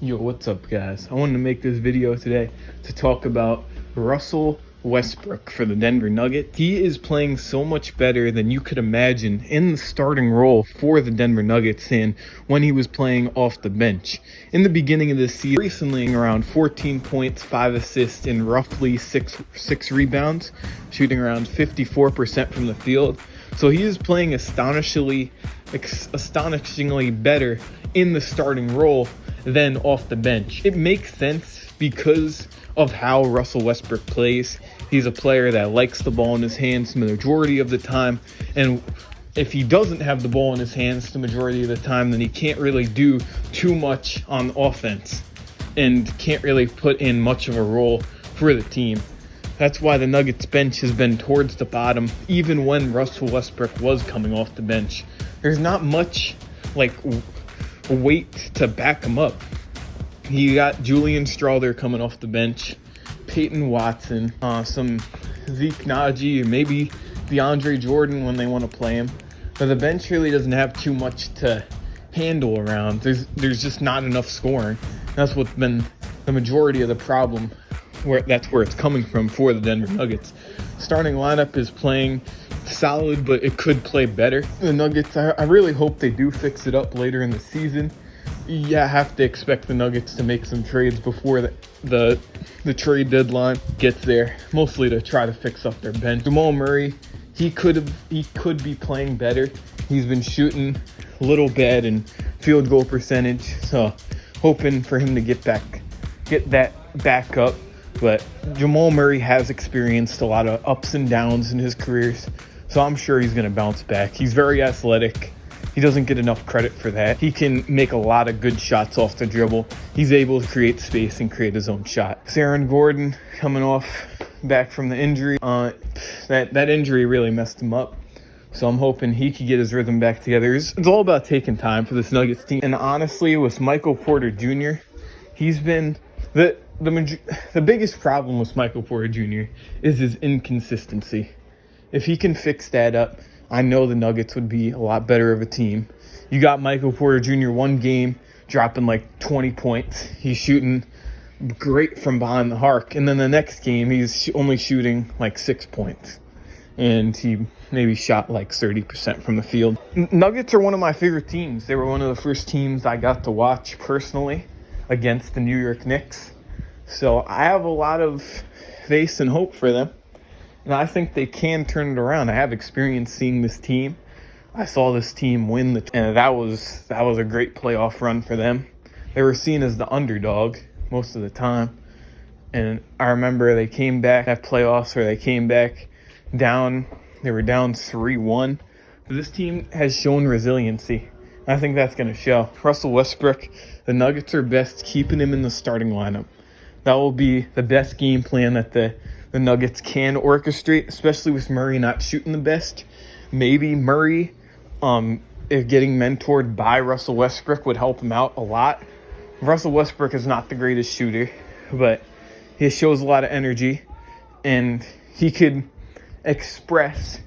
Yo, what's up, guys? I wanted to make this video today to talk about Russell Westbrook for the Denver Nuggets. He is playing so much better than you could imagine in the starting role for the Denver Nuggets and when he was playing off the bench. In the beginning of this season, recently around 14 points, 5 assists, and roughly six rebounds, shooting around 54% from the field. So he is playing astonishingly better in the starting role than off the bench. It makes sense because of how Russell Westbrook plays. He's a player that likes the ball in his hands the majority of the time, and if he doesn't have the ball in his hands the majority of the time, then he can't really do too much on offense and can't really put in much of a role for the team. That's why the Nuggets bench has been towards the bottom, even when Russell Westbrook was coming off the bench. There's not much weight to back him up. You got Julian Strawther coming off the bench, Peyton Watson, some Zeke Naji, maybe DeAndre Jordan when they want to play him. But the bench really doesn't have too much to handle around. There's just not enough scoring. That's what's been the majority of the problem. That's where it's coming from for the Denver Nuggets. Starting lineup is playing solid, but it could play better. The Nuggets, I really hope they do fix it up later in the season. Yeah, I have to expect the Nuggets to make some trades before the trade deadline gets there, mostly to try to fix up their bench. Jamal Murray, he could be playing better. He's been shooting a little bad in field goal percentage, so hoping for him to get that back up. But Jamal Murray has experienced a lot of ups and downs in his careers, so I'm sure he's going to bounce back. He's very athletic. He doesn't get enough credit for that. He can make a lot of good shots off the dribble. He's able to create space and create his own shot. Aaron Gordon coming back from the injury. That injury really messed him up. So I'm hoping he could get his rhythm back together. It's all about taking time for this Nuggets team. And honestly, with Michael Porter Jr., he's been the biggest problem with Michael Porter Jr. is his inconsistency. If he can fix that up, I know the Nuggets would be a lot better of a team. You got Michael Porter Jr. one game dropping like 20 points. He's shooting great from behind the arc. And then the next game, he's only shooting like 6 points. And he maybe shot like 30% from the field. Nuggets are one of my favorite teams. They were one of the first teams I got to watch personally against the New York Knicks. So I have a lot of faith and hope for them. And I think they can turn it around. I have experience seeing this team. I saw this team win and that was a great playoff run for them. They were seen as the underdog most of the time. And I remember they came back at playoffs where they came back down. They were down 3-1. But this team has shown resiliency. I think that's going to show. Russell Westbrook, the Nuggets are best keeping him in the starting lineup. That will be the best game plan that the Nuggets can orchestrate, especially with Murray not shooting the best. Maybe Murray, if getting mentored by Russell Westbrook would help him out a lot. Russell Westbrook is not the greatest shooter, but he shows a lot of energy, and he could express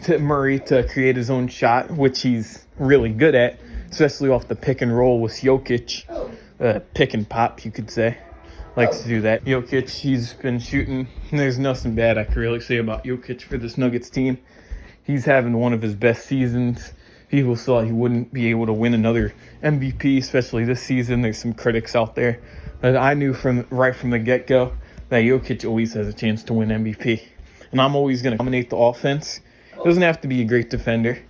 to Murray to create his own shot, which he's really good at, especially off the pick and roll with Jokic. Pick and pop, you could say. Likes to do that. Jokic, he's been shooting. There's nothing bad I could really say about Jokic for this Nuggets team. He's having one of his best seasons. People thought he wouldn't be able to win another MVP, especially this season. There's some critics out there. But I knew right from the get-go that Jokic always has a chance to win MVP. And I'm always going to dominate the offense. He doesn't have to be a great defender.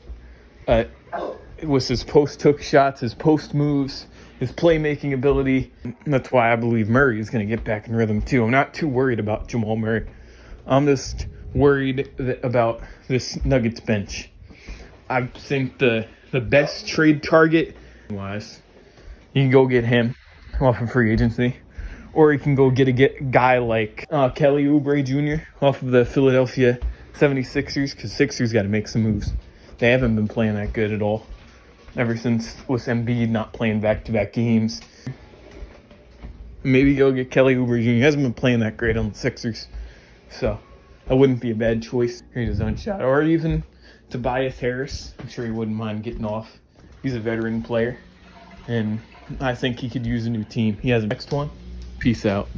With his post-hook shots, his post moves, his playmaking ability. That's why I believe Murray is going to get back in rhythm too. I'm not too worried about Jamal Murray. I'm just worried about this Nuggets bench. I think the best trade target wise, you can go get him off of free agency, or you can go get a guy like Kelly Oubre Jr. off of the Philadelphia 76ers, because Sixers got to make some moves. They haven't been playing that good at all ever since with Embiid not playing back-to-back games. Maybe go get Kelly Oubre Jr. He hasn't been playing that great on the Sixers, so that wouldn't be a bad choice. Create his own shot. Or even Tobias Harris. I'm sure he wouldn't mind getting off. He's a veteran player, and I think he could use a new team. He has a next one. Peace out.